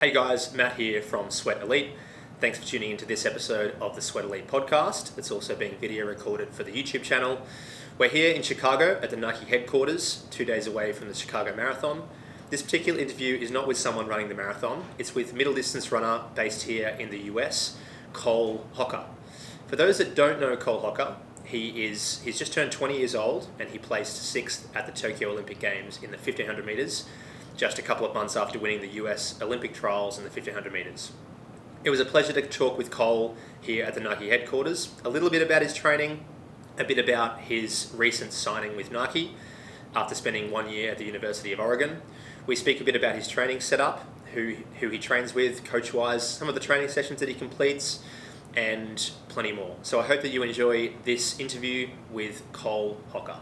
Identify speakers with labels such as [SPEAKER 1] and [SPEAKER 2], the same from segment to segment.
[SPEAKER 1] Hey guys, Matt here from Sweat Elite. Thanks for tuning into this episode of the Sweat Elite podcast. It's also being video recorded for the YouTube channel. We're here in Chicago at the Nike headquarters, 2 days away from the Chicago Marathon. This particular interview is not with someone running the marathon, it's with middle distance runner based here in the US, Cole Hocker. For those that don't know Cole Hocker, he's just turned 20 years old and he placed 6th at the Tokyo Olympic Games in the 1500 meters, just a couple of months after winning the US Olympic trials in the 1500 meters. It was a pleasure to talk with Cole here at the Nike headquarters, a little bit about his training, a bit about his recent signing with Nike after spending 1 year at the University of Oregon. We speak a bit about his training setup, who he trains with, coach-wise, some of the training sessions that he completes, and plenty more. So I hope that you enjoy this interview with Cole Hocker.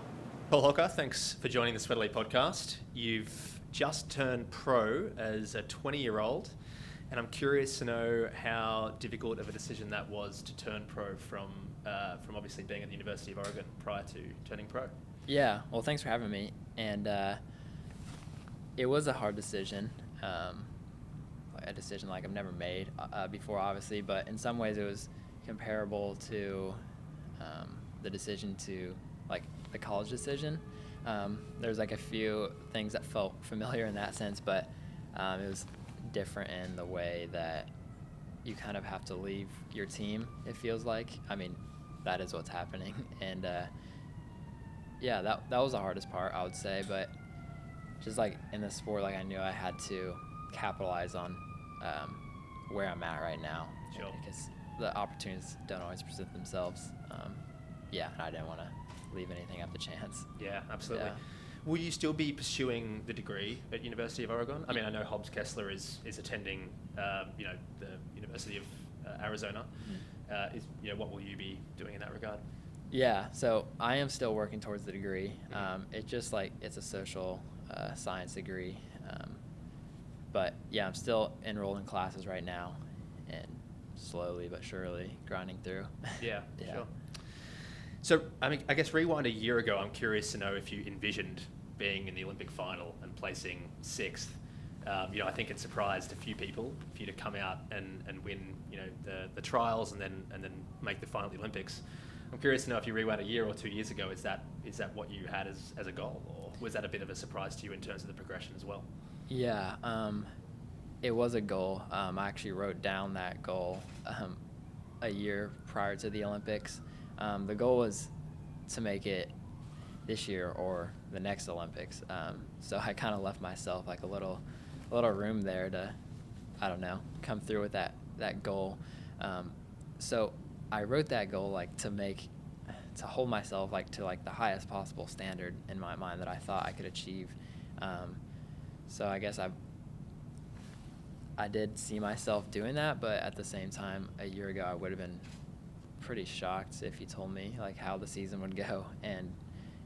[SPEAKER 1] Cole Hocker, thanks for joining the Sweat Elite podcast. You've just turned pro as a 20-year-old, and I'm curious to know how difficult of a decision that was to turn pro from obviously being at the University of Oregon prior to turning pro.
[SPEAKER 2] Yeah, well, thanks for having me. And it was a hard decision, a decision like I've never made before, obviously, but in some ways it was comparable to the decision to, like, the college decision. There's like a few things that felt familiar in that sense, but it was different in the way that you kind of have to leave your team, it feels like. I mean, that is what's happening. And yeah, that was the hardest part, I would say. But just like in the sport, like I knew I had to capitalize on where I'm at right now.
[SPEAKER 1] Sure.
[SPEAKER 2] Because the opportunities don't always present themselves. Yeah, and I didn't want to leave anything up to chance.
[SPEAKER 1] Yeah, absolutely.
[SPEAKER 2] Yeah.
[SPEAKER 1] Will you still be pursuing the degree at University of Oregon? I mean, I know Hobbs Kessler is attending, the University of Arizona. What will you be doing in that regard?
[SPEAKER 2] Yeah, so I am still working towards the degree. It's just like it's a social science degree. But yeah, I'm still enrolled in classes right now and slowly but surely grinding through.
[SPEAKER 1] Yeah, yeah. Sure. So, I mean, I guess rewind a year ago, I'm curious to know if you envisioned being in the Olympic final and placing 6th. I think it surprised a few people for you to come out and win, the trials and then make the final at the Olympics. I'm curious to know if you rewound a year or 2 years ago, is that what you had as a goal, or was that a bit of a surprise to you in terms of the progression as well?
[SPEAKER 2] Yeah, it was a goal. I actually wrote down that goal a year prior to the Olympics. The goal was to make it this year or the next Olympics. So I kind of left myself like a little room there to, I don't know, come through with that goal. So I wrote that goal like to hold myself like to like the highest possible standard in my mind that I thought I could achieve. So I guess I did see myself doing that, but at the same time, a year ago I would have been pretty shocked if you told me like how the season would go. And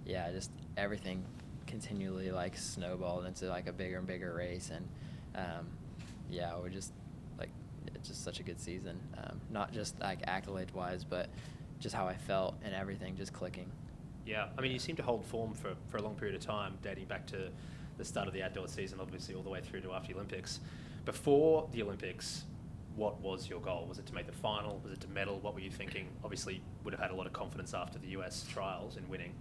[SPEAKER 2] yeah, just everything continually like snowballed into like a bigger and bigger race. And we're just like, it's just such a good season, not just like accolade wise, but just how I felt and everything just clicking.
[SPEAKER 1] Yeah, I mean, you seem to hold form for a long period of time, dating back to the start of the outdoor season, obviously all the way through to after the Olympics. Before the Olympics, what was your goal? Was it to make the final? Was it to medal? What were you thinking? Obviously, would have had a lot of confidence after the US trials in winning,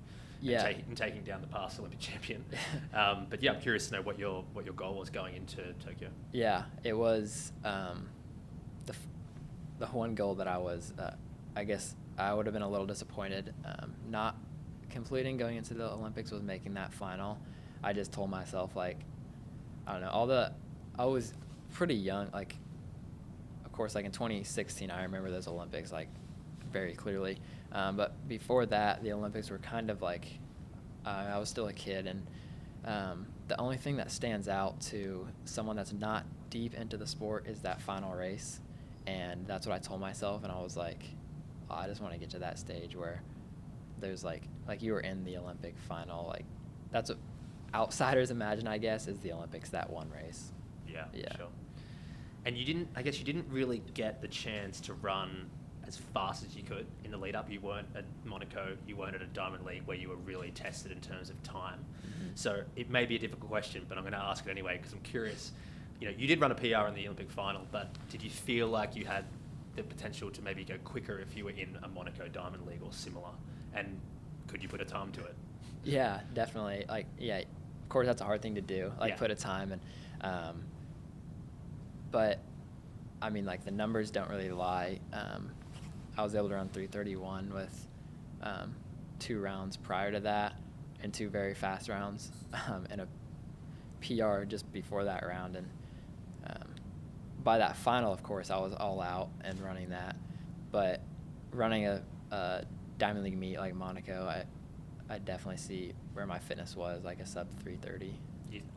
[SPEAKER 1] and taking down the past Olympic champion. But yeah, I'm curious to know what your goal was going into Tokyo.
[SPEAKER 2] Yeah, it was the one goal that I was. I guess I would have been a little disappointed not completing going into the Olympics was making that final. I just told myself like, I don't know. I was pretty young, like. Of course, like in 2016, I remember those Olympics like very clearly. But before that, the Olympics were kind of like I was still a kid, and the only thing that stands out to someone that's not deep into the sport is that final race, and that's what I told myself. And I was like, I just want to get to that stage where there's like you were in the Olympic final. Like that's what outsiders imagine, I guess, is the Olympics, that one race.
[SPEAKER 1] Yeah. Sure. And you didn't really get the chance to run as fast as you could in the lead up. You weren't at Monaco, you weren't at a Diamond League where you were really tested in terms of time. Mm-hmm. So it may be a difficult question, but I'm going to ask it anyway because I'm curious. you did run a PR in the Olympic final, but did you feel like you had the potential to maybe go quicker if you were in a Monaco Diamond League or similar? And could you put a time to it?
[SPEAKER 2] Yeah, definitely. Like, yeah, of course that's a hard thing to do, like put a time. And but I mean, like, the numbers don't really lie. I was able to run 3:31 with 2 rounds prior to that and 2 very fast rounds and a PR just before that round. And by that final, of course, I was all out and running that. But running a Diamond League meet like Monaco, I definitely see where my fitness was, like a sub 3:30.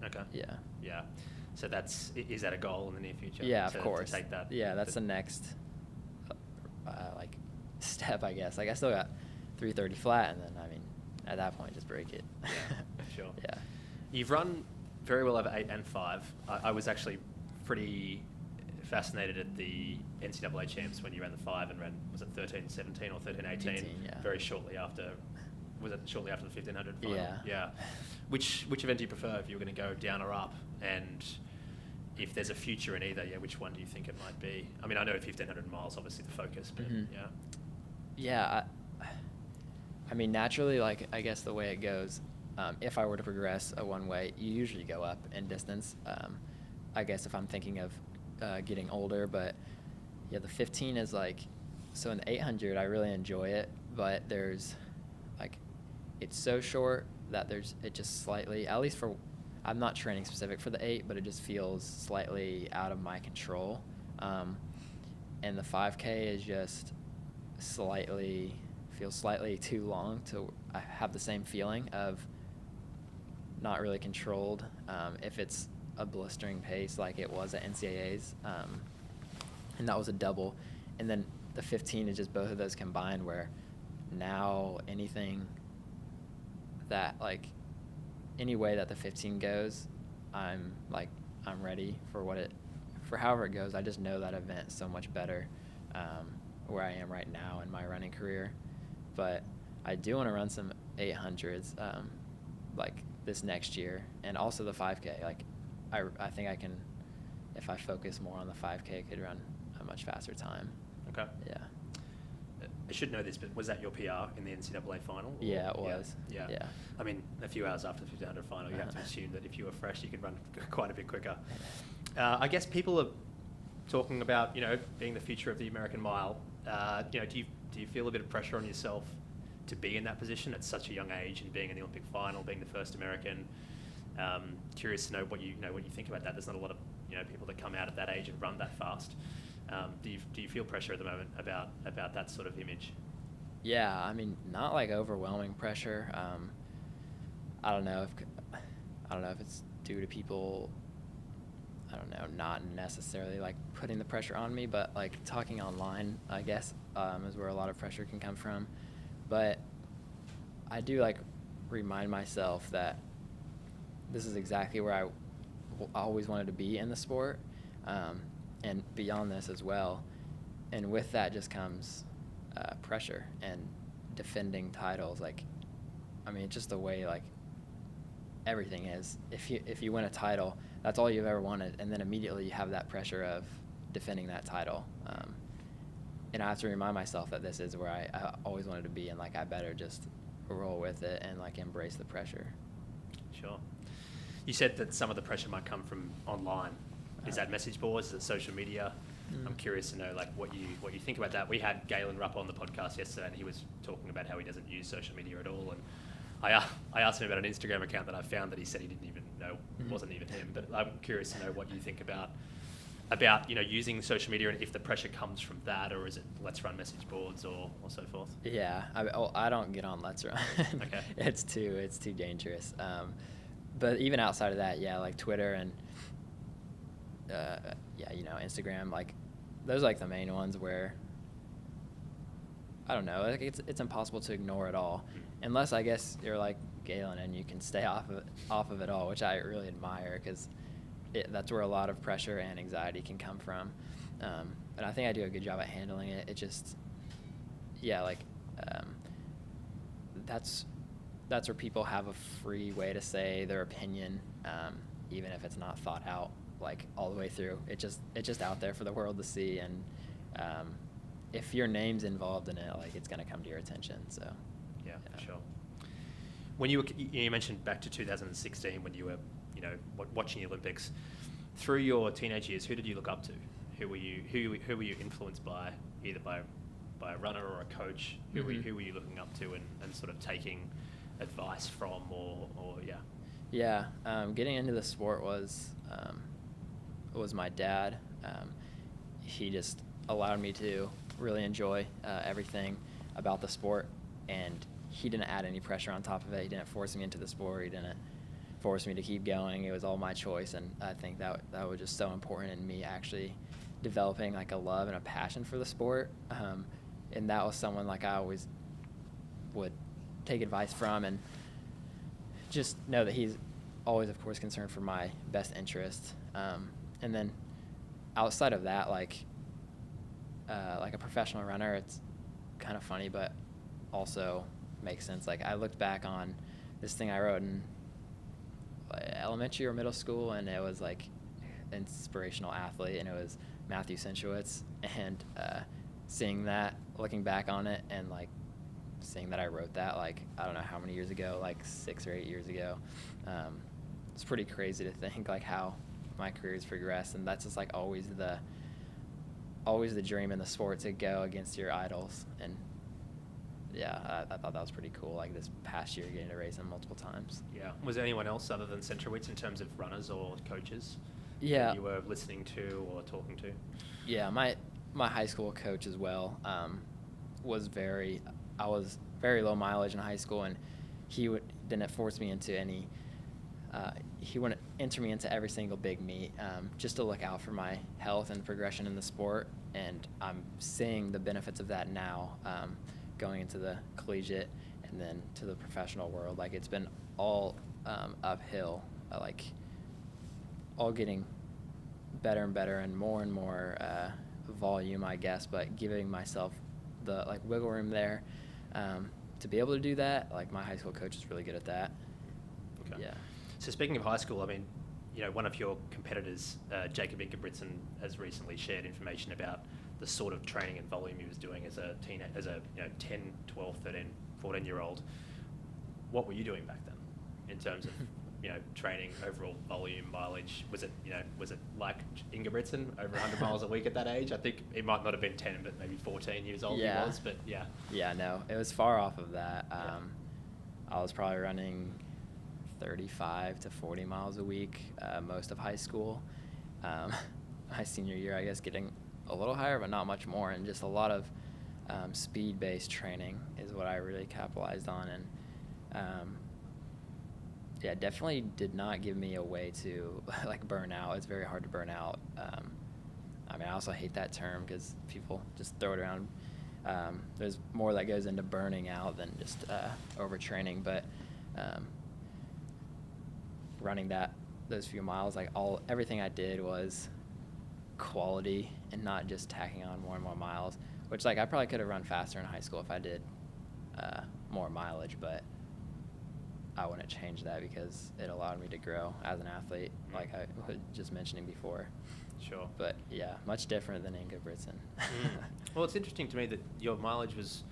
[SPEAKER 1] Okay.
[SPEAKER 2] Yeah.
[SPEAKER 1] Yeah. So is that a goal in the near future?
[SPEAKER 2] Yeah, of course.
[SPEAKER 1] To take that.
[SPEAKER 2] Yeah, that's the next like step, I guess. Like, I still got 3:30 flat, and then I mean, at that point, just break it.
[SPEAKER 1] Yeah, sure.
[SPEAKER 2] Yeah.
[SPEAKER 1] You've run very well over 8 and 5. I was actually pretty fascinated at the NCAA champs when you ran the 5 and ran, was it 13:17 or 13:18?
[SPEAKER 2] 18, yeah.
[SPEAKER 1] Very shortly after. Was it shortly after the 1500 final?
[SPEAKER 2] Yeah.
[SPEAKER 1] Yeah. Which event do you prefer if you were going to go down or up? And if there's a future in either, which one do you think it might be? I mean, I know 1500 miles obviously the focus, but yeah.
[SPEAKER 2] Yeah, I mean, naturally, like, I guess the way it goes, if I were to progress a one-way, you usually go up in distance. I guess if I'm thinking of getting older, but yeah, the 15 is like, so in the 800, I really enjoy it, but there's like, it's so short that it just slightly, at least I'm not training specific for the 8, but it just feels slightly out of my control. And the 5K is just feels slightly too long to have the same feeling of not really controlled. If it's a blistering pace like it was at NCAAs, and that was a double. And then the 15 is just both of those combined, where now anything that, like, any way that the 15 goes, I'm ready for however it goes. I just know that event so much better where I am right now in my running career. But I do want to run some 800s like this next year, and also the 5K. Like, I think I can, if I focus more on the 5K, could run a much faster time.
[SPEAKER 1] Okay.
[SPEAKER 2] Yeah.
[SPEAKER 1] I should know this, but was that your PR in the NCAA final? Or?
[SPEAKER 2] Yeah, it was.
[SPEAKER 1] Yeah. I mean, a few hours after the 1500 final, you have to assume that if you were fresh, you could run quite a bit quicker. I guess people are talking about, being the future of the American mile. Do you feel a bit of pressure on yourself to be in that position at such a young age and being in the Olympic final, being the first American? Curious to know what you think about that. There's not a lot of people that come out at that age and run that fast. Do you feel pressure at the moment about that sort of image?
[SPEAKER 2] Yeah, I mean, not like overwhelming pressure. I don't know if it's due to people, I don't know, not necessarily like putting the pressure on me, but like talking online, I guess, is where a lot of pressure can come from. But I do like remind myself that this is exactly where I always wanted to be in the sport, and beyond this as well. And with that just comes pressure and defending titles. Like, I mean, it's just the way like everything is. If you win a title, that's all you've ever wanted, and then immediately you have that pressure of defending that title. And I have to remind myself that this is where I always wanted to be, and like I better just roll with it and like embrace the pressure.
[SPEAKER 1] Sure. You said that some of the pressure might come from online. Is that message boards? Is it social media? I'm curious to know like what you think about that. We had Galen Rupp on the podcast yesterday, and he was talking about how he doesn't use social media at all. And I asked him about an Instagram account that I found that he said he didn't even know wasn't even him. But I'm curious to know what you think about using social media, and if the pressure comes from that, or is it Let's Run message boards or so forth?
[SPEAKER 2] Yeah, I don't get on Let's Run.
[SPEAKER 1] Okay.
[SPEAKER 2] It's too dangerous. But even outside of that, yeah, like Twitter and Instagram, like those are like the main ones where I don't know, like it's impossible to ignore it all, unless I guess you're like Galen and you can stay off of it all, which I really admire, because that's where a lot of pressure and anxiety can come from. And I think I do a good job at handling it. It just, that's where people have a free way to say their opinion, even if it's not thought out like all the way through. It's just out there for the world to see, and if your name's involved in it, like it's gonna come to your attention. So
[SPEAKER 1] yeah. Sure. When you mentioned back to 2016 when you were watching the Olympics, through your teenage years, who did you look up to? Who were you influenced by, either by a runner or a coach? Who were you looking up to and sort of taking advice from, or yeah?
[SPEAKER 2] Yeah, getting into the sport was my dad. He just allowed me to really enjoy everything about the sport, and he didn't add any pressure on top of it. He didn't force me into the sport. He didn't force me to keep going. It was all my choice, and I think that was just so important in me actually developing like a love and a passion for the sport. And that was someone like I always would take advice from, and just know that he's always, of course, concerned for my best interest. And then outside of that, like a professional runner, it's kind of funny, but also makes sense. Like I looked back on this thing I wrote in elementary or middle school, and it was like inspirational athlete, and it was Matthew Sinchowitz, and seeing that, looking back on it, and like seeing that I wrote that, like I don't know how many years ago, like 6 or 8 years ago. It's pretty crazy to think like how my career's progressed, and that's just like always the dream in the sport, to go against your idols. And yeah, I thought that was pretty cool, like this past year getting to race them multiple times.
[SPEAKER 1] Yeah. Was there anyone else other than Centrowitz in terms of runners or coaches
[SPEAKER 2] that
[SPEAKER 1] you were listening to or talking to?
[SPEAKER 2] Yeah, my high school coach as well was I was very low mileage in high school, and he didn't force me into any, he wouldn't enter me into every single big meet, just to look out for my health and progression in the sport. And I'm seeing the benefits of that now, going into the collegiate and then to the professional world. Like it's been all uphill, like all getting better and better and more volume, I guess, but giving myself the like wiggle room there to be able to do that. Like my high school coach is really good at that.
[SPEAKER 1] Okay.
[SPEAKER 2] Yeah.
[SPEAKER 1] So speaking of high school, I mean, one of your competitors, Jacob Ingebrigtsen, has recently shared information about the sort of training and volume he was doing as a 10, 12, 13, 14-year-old. What were you doing back then in terms of training, overall volume, mileage? Was it like Ingebrigtsen, over 100 miles a week at that age? I think it might not have been 10, but maybe 14 years old he was, but yeah.
[SPEAKER 2] Yeah, no, it was far off of that. I was probably running 35 to 40 miles a week most of high school. My senior year, I guess, getting a little higher, but not much more, and just a lot of speed-based training is what I really capitalized on. And yeah, definitely did not give me a way to like burn out. It's very hard to burn out. I mean, I also hate that term because people just throw it around. There's more that goes into burning out than just overtraining, but running those few miles, like everything I did was quality and not just tacking on more and more miles, which like I probably could have run faster in high school if I did more mileage, but I wouldn't change that because it allowed me to grow as an athlete, like I was just mentioning before.
[SPEAKER 1] Sure.
[SPEAKER 2] But yeah, much different than Ingebrigtsen.
[SPEAKER 1] Well, it's interesting to me that your mileage was,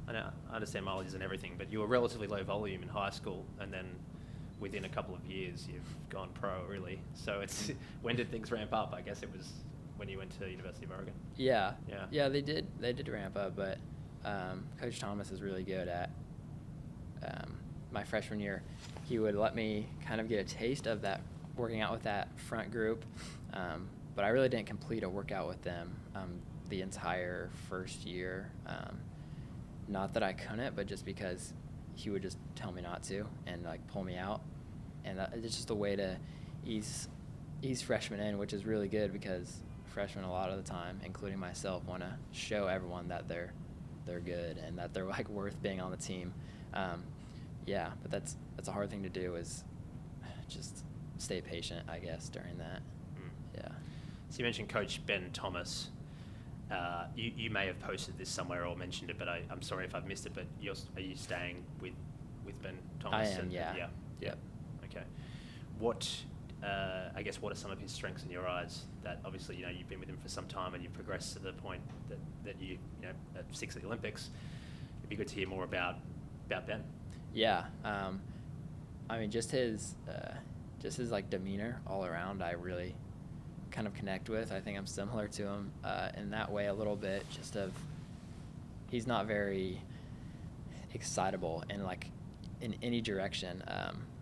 [SPEAKER 1] I understand mileage isn't everything, but you were relatively low volume in high school, and then within a couple of years you've gone pro, really. So it's when did things ramp up? I guess it was when you went to University of Oregon. Yeah, they did ramp up, but Coach Thomas is really good at my freshman year. He would let me kind of get a taste of that, working out with that front group, but I really didn't complete a workout with them the entire first year. Not that I couldn't, but just because he would just tell me not to and like pull me out, and it's just a way to ease freshmen in, which is really good because freshmen a lot of the time, including myself, want to show everyone that they're good and that they're like worth being on the team. Yeah, but that's a hard thing to do, is just stay patient, I guess, during that. Yeah. So you mentioned Coach Ben Thomas. You may have posted this somewhere or mentioned it, but I'm sorry if I've missed it, but are you staying with Ben Thomas?
[SPEAKER 2] I am, yeah.
[SPEAKER 1] Yeah. Okay. What I guess what are some of his strengths in your eyes? That obviously you've been with him for some time and you've progressed to the point that you at 6 at the Olympics. It'd be good to hear more about Ben.
[SPEAKER 2] Yeah, I mean just his like demeanor all around. I really kind of connect with. I think I'm similar to him in that way a little bit. He's not very excitable in any direction,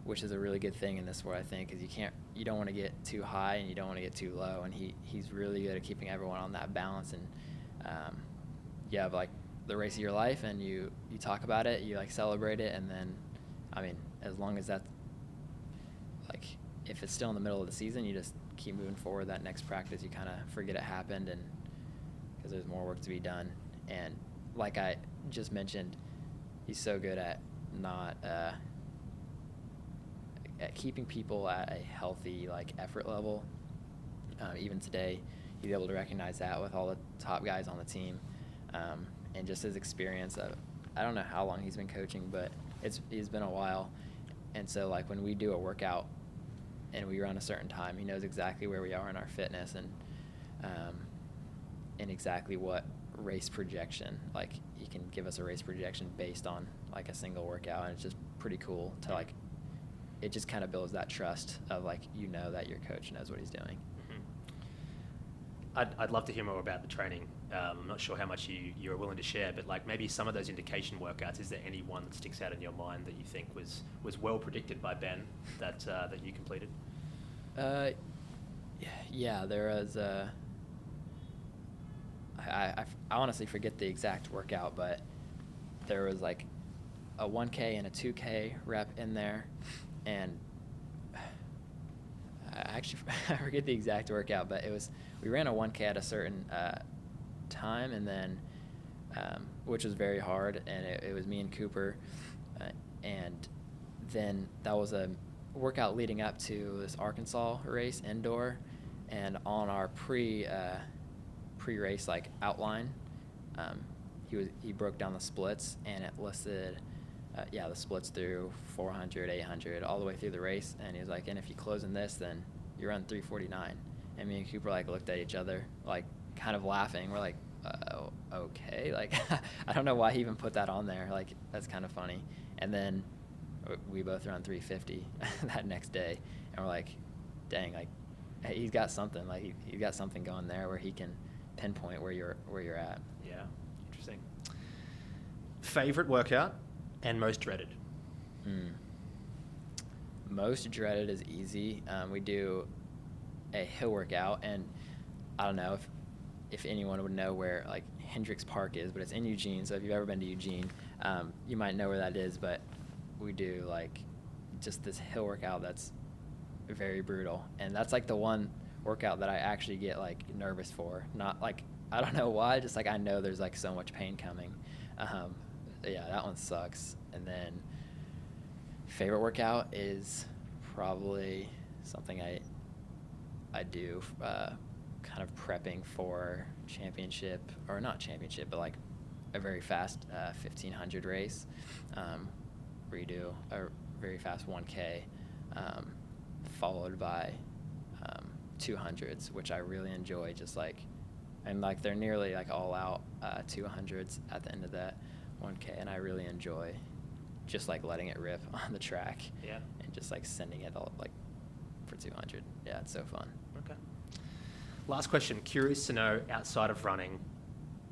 [SPEAKER 2] which is a really good thing in this sport, I think, because you don't want to get too high and you don't want to get too low, and he's really good at keeping everyone on that balance. And you have like the race of your life, and you talk about it, you like celebrate it, and then, I mean, as long as that's like, if it's still in the middle of the season, you just keep moving forward. That next practice, you kind of forget it happened, and because there's more work to be done. And like I just mentioned, he's so good at not at keeping people at a healthy like effort level. Even today, he's able to recognize that with all the top guys on the team, and just his experience. I don't know how long he's been coaching, but he's been a while. And so like when we do a workout and we run a certain time, he knows exactly where we are in our fitness and exactly what race projection. Like he can give us a race projection based on like a single workout, and it's just pretty cool to like. It just kind of builds that trust of like that your coach knows what he's doing.
[SPEAKER 1] Mm-hmm. I'd love to hear more about the training. I'm not sure how much you're willing to share, but like maybe some of those indication workouts. Is there any one that sticks out in your mind that you think was well predicted by Ben that you completed?
[SPEAKER 2] Yeah, there was. I honestly forget the exact workout, but there was like a 1K and a 2K rep in there, and I forget the exact workout, but we ran a 1K at a certain time, and then which was very hard, and it was me and Cooper, and then that was a workout leading up to this Arkansas race indoor, and on our pre-race like outline, he broke down the splits, and it listed the splits through 400, 800, all the way through the race, and he was like, and if you close in this, then you run 349. And me and Cooper like looked at each other like kind of laughing. We're like, okay, like I don't know why he even put that on there, like that's kind of funny. And then we both run 350 that next day, and we're like, dang, like hey, he's got something, like he's got something going there where he can pinpoint where you're at.
[SPEAKER 1] Yeah, interesting. Favorite workout and most dreaded?
[SPEAKER 2] Most dreaded is easy. We do a hill workout, and I don't know if anyone would know where like Hendricks Park is, but it's in Eugene. So if you've ever been to Eugene, you might know where that is. But we do like just this hill workout that's very brutal, and that's like the one workout that I actually get like nervous for. Not like, I don't know why, just like I know there's like so much pain coming. Yeah, that one sucks. And then favorite workout is probably something I do kind of prepping for championship, or not championship, but like a very fast 1500 race, where you do a very fast 1K, followed by 200s, which I really enjoy, just like, and like they're nearly like all out 200s at the end of that 1K, and I really enjoy just like letting it rip on the track.
[SPEAKER 1] Yeah.
[SPEAKER 2] And just like sending it all like for 200. Yeah, it's so fun.
[SPEAKER 1] Okay. Last question. Curious to know, outside of running,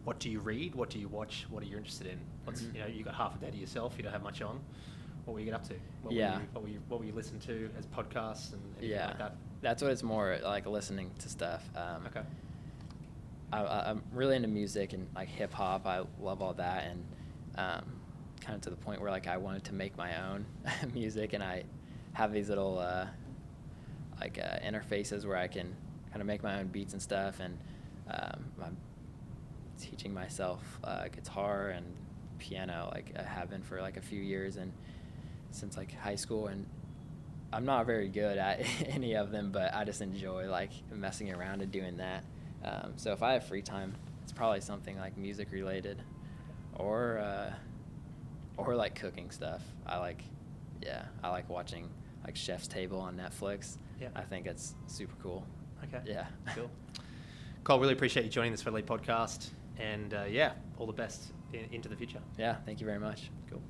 [SPEAKER 1] what do you read? What do you watch? What are you interested in? You got half a day to yourself. You don't have much on. What will you get up to? What will you listen to as podcasts and anything like that?
[SPEAKER 2] That's what it's more like, listening to stuff.
[SPEAKER 1] Okay.
[SPEAKER 2] I'm really into music and like hip hop. I love all that, and kind of to the point where like I wanted to make my own music, and I have these little interfaces where I can kind of make my own beats and stuff, and I'm teaching myself guitar and piano, like I have been for like a few years, and since like high school, and I'm not very good at any of them, but I just enjoy like messing around and doing that. So if I have free time, it's probably something like music related, or like cooking stuff. I like watching like Chef's Table on Netflix.
[SPEAKER 1] Yeah.
[SPEAKER 2] I think it's super cool.
[SPEAKER 1] Okay.
[SPEAKER 2] Yeah.
[SPEAKER 1] Cool. Cole, really appreciate you joining this Sweat Elite podcast. And all the best into the future.
[SPEAKER 2] Yeah, thank you very much.
[SPEAKER 1] Cool.